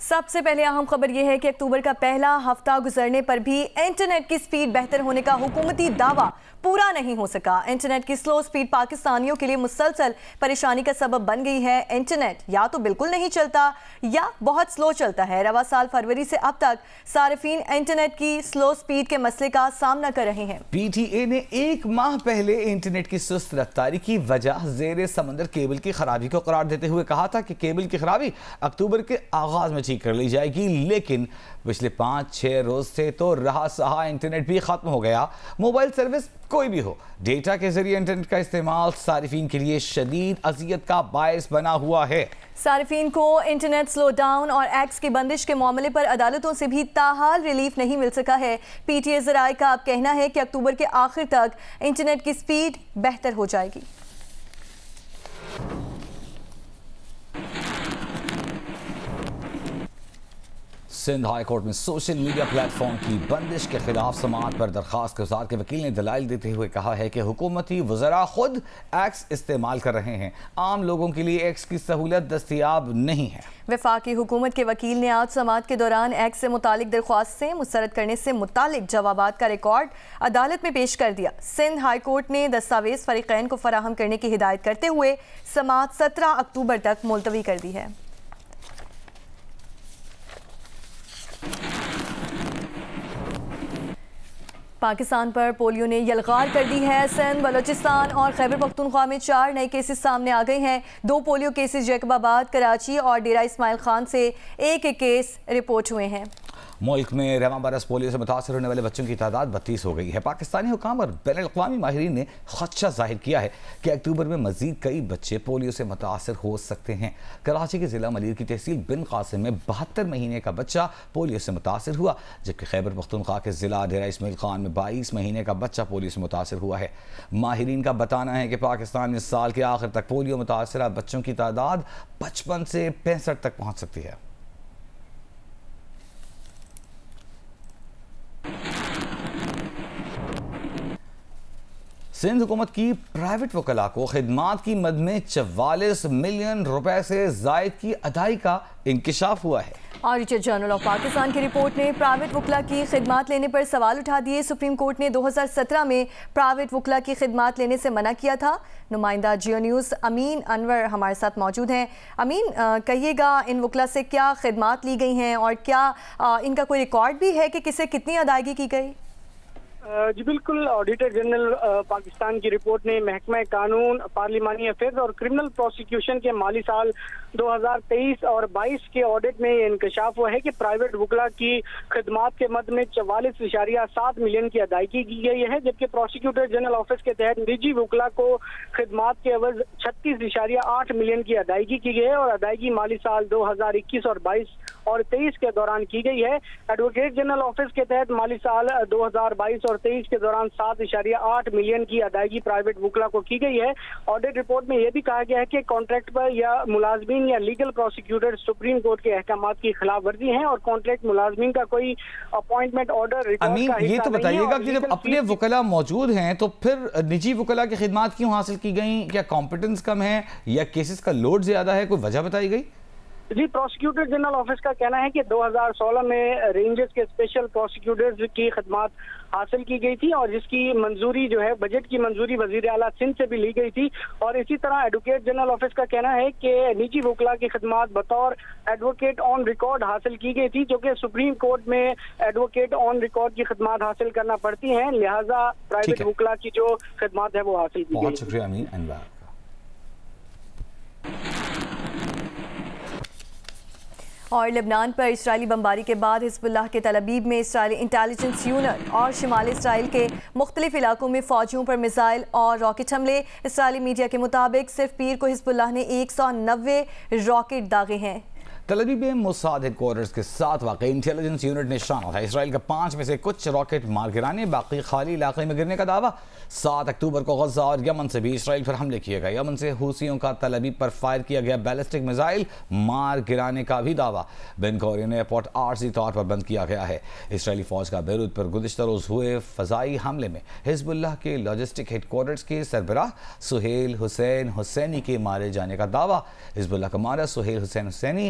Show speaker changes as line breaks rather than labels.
سب سے پہلے اہم خبر یہ ہے کہ اکتوبر کا پہلا ہفتہ گزرنے پر بھی انٹرنیٹ کی سپیڈ بہتر ہونے کا حکومتی دعویٰ پورا نہیں ہو سکا۔ انٹرنیٹ کی سلو سپیڈ پاکستانیوں کے لیے مسلسل پریشانی کا سبب بن گئی ہے۔ انٹرنیٹ یا تو بالکل نہیں چلتا یا بہت سلو چلتا ہے۔ رواں سال فروری سے اب تک صارفین انٹرنیٹ کی سلو سپیڈ کے مسئلے کا سامنا کر رہے ہیں۔
پی ٹی اے نے ایک ماہ پہلے انٹرنیٹ کی سست رفتاری کی وجہ زیر سمندر کیبل کی خرابی کو قرار دیتے ہوئے کہا تھا کہ کیبل کی خرابی اکتوبر کے آغاز میں ٹھیک کر لی جائے گی، لیکن پچھلے 5-6 روز سے تو رہا سہا انٹرنیٹ بھی ختم ہو گیا۔ موبائل سروس کوئی بھی ہو، ڈیٹا کے ذریعے انٹرنیٹ کا استعمال صارفین کے لیے شدید اذیت کا باعث بنا ہوا ہے۔
صارفین کو انٹرنیٹ سلو ڈاؤن اور ایکس کی بندش کے معاملے پر عدالتوں سے بھی تاحال ریلیف نہیں مل سکا ہے۔ پی ٹی اے ذرائع کا اب کہنا ہے کہ اکتوبر کے آخر تک انٹرنیٹ کی سپیڈ بہتر ہو جائے گی۔
سندھ ہائی کورٹ میں سوشل میڈیا پلیٹ فارم کی بندش کے خلاف سماعت پر درخواست گزار کے وکیل نے دلائل دیتے ہوئے کہا ہے کہ حکومتی وزراء خود ایکس استعمال کر رہے ہیں، عام لوگوں کے لیے ایکس کی سہولت دستیاب نہیں ہے۔
وفاقی حکومت کے وکیل نے آج سماعت کے دوران ایکس سے متعلق درخواست سے مسترد کرنے سے متعلق جوابات کا ریکارڈ عدالت میں پیش کر دیا۔ سندھ ہائی کورٹ نے دستاویز فریقین کو فراہم کرنے کی ہدایت کرتے ہوئے سماعت 17 اکتوبر تک ملتوی کر دی ہے۔ پاکستان پر پولیو نے یلغار کر دی ہے۔ سندھ، بلوچستان اور خیبر پختونخوا میں 4 نئے کیسز سامنے آ گئے ہیں۔ 2 پولیو کیسز جیکب آباد، کراچی اور ڈیرہ اسماعیل خان سے ایک کیس رپورٹ ہوئے ہیں۔
ملک میں رواں برس پولیو سے متاثر ہونے والے بچوں کی تعداد 32 ہو گئی ہے۔ پاکستانی حکام اور بین الاقوامی ماہرین نے خدشہ ظاہر کیا ہے کہ اکتوبر میں مزید کئی بچے پولیو سے متاثر ہو سکتے ہیں۔ کراچی کے ضلع ملیر کی تحصیل بن قاسم میں 72 مہینے کا بچہ پولیو سے متاثر ہوا، جبکہ خیبر پختونخوا کے ضلع ڈیرہ اسماعیل خان میں 22 مہینے کا بچہ پولیو سے متاثر ہوا ہے۔ ماہرین کا بتانا ہے کہ پاکستان میں اس سال کے آخر تک پولیو متاثرہ بچوں کی تعداد 55 سے 65 تک پہنچ سکتی ہے۔ سندھ حکومت کی پرائیویٹ وکلاء کو خدمات کی مد میں 44 ملین روپے سے زائد کی ادائی کا انکشاف ہوا ہے۔
آڈیٹر جنرل آف پاکستان کی رپورٹ نے پرائیویٹ وکلاء کی خدمات لینے پر سوال اٹھا دیے۔ سپریم کورٹ نے 2017 میں پرائیویٹ وکلاء کی خدمات لینے سے منع کیا تھا۔ نمائندہ جیو نیوز امین انور ہمارے ساتھ موجود ہیں۔ امین، کہیے گا ان وکلاء سے کیا خدمات لی گئی ہیں اور کیا ان کا کوئی ریکارڈ بھی ہے کہ کسے کتنی ادائیگی کی گئی؟
جی بالکل، آڈیٹر جنرل پاکستان کی رپورٹ نے محکمہ قانون، پارلیمانی افیئرز اور کرمنل پروسیکیوشن کے مالی سال 2023 اور 22 کے آڈٹ میں یہ انکشاف ہوا ہے کہ پرائیویٹ وکلاء کی خدمات کے مد میں 44.7 ملین کی ادائیگی کی گئی ہے، جبکہ پروسیکیوٹر جنرل آفس کے تحت نجی وکلاء کو خدمات کے عوض 36.8 ملین کی ادائیگی کی گئی ہے اور ادائیگی مالی سال 2021 اور 22 اور 23 کے دوران کی گئی ہے۔ ایڈوکیٹ جنرل آفس کے تحت مالی سال 2022 اور 23 کے دوران 7.8 ملین کی ادائیگی پرائیویٹ وکلاء کو کی گئی ہے۔ آڈٹ رپورٹ میں یہ بھی کہا گیا ہے کہ کانٹریکٹ پر یا ملازمین یا لیگل پروسیکیوٹر سپریم کورٹ کے احکامات کی خلاف ورزی ہیں اور کانٹریکٹ ملازمین کا کوئی اپوائنٹمنٹ آرڈر ریکارڈ کا حصہ
یہ تو بتائیے گا کہ جب اپنے وکلاء موجود ہیں تو پھر نجی وکلاء کی خدمات کیوں حاصل کی گئیں؟ کیا کمپیٹنس کم ہے یا کیسز کا لوڈ زیادہ ہے؟ کوئی وجہ بتائی گئی؟
جی، پروسیکیوٹر جنرل آفس کا کہنا ہے کہ 2016 میں رینجز کے اسپیشل پروسیکیوٹرز کی خدمات حاصل کی گئی تھی اور جس کی منظوری جو ہے بجٹ کی منظوری وزیر اعلیٰ سندھ سے بھی لی گئی تھی، اور اسی طرح ایڈوکیٹ جنرل آفس کا کہنا ہے کہ نجی وکلاء کی خدمات بطور ایڈوکیٹ آن ریکارڈ حاصل کی گئی تھی، جو کہ سپریم کورٹ میں ایڈوکیٹ آن ریکارڈ کی خدمات حاصل کرنا پڑتی ہیں، لہٰذا پرائیویٹ وکلاء کی جو خدمات ہے وہ حاصل کی گئی۔
بہت شکریہ امین انور۔
اور لبنان پر اسرائیلی بمباری کے بعد حزب اللہ کے تل ابیب میں اسرائیلی انٹیلیجنس یونٹ اور شمالی اسرائیل کے مختلف علاقوں میں فوجیوں پر میزائل اور راکٹ حملے۔ اسرائیلی میڈیا کے مطابق صرف پیر کو حزب اللہ نے 190 راکٹ داغے ہیں۔
تل ابیب میں موساد ہیڈ کوارٹرز کے ساتھ واقع انٹیلیجنس یونٹ نے شانہ تھا اسرائیل کا 5 میں سے کچھ راکٹ مار گرانے، باقی خالی علاقے میں گرنے کا دعویٰ۔ 7 اکتوبر کو غزہ اور یمن سے بھی اسرائیل پر حملے کیے گئے۔ یمن سے حوثیوں کا تل ابیب پر فائر کیا گیا بیلسٹک میزائل مار گرانے کا بھی دعویٰ۔ بن گورین ایئرپورٹ عارضی طور پر بند کیا گیا ہے۔ اسرائیلی فوج کا بیروت پر گزشتہ روز ہوئے فضائی حملے میں حزب اللہ کے لاجسٹک ہیڈ کوارٹرز کے سربراہ سہیل حسین حسینی کے مارے جانے کا دعویٰ۔ حزب اللہ کمانڈر سہیل حسین حسینی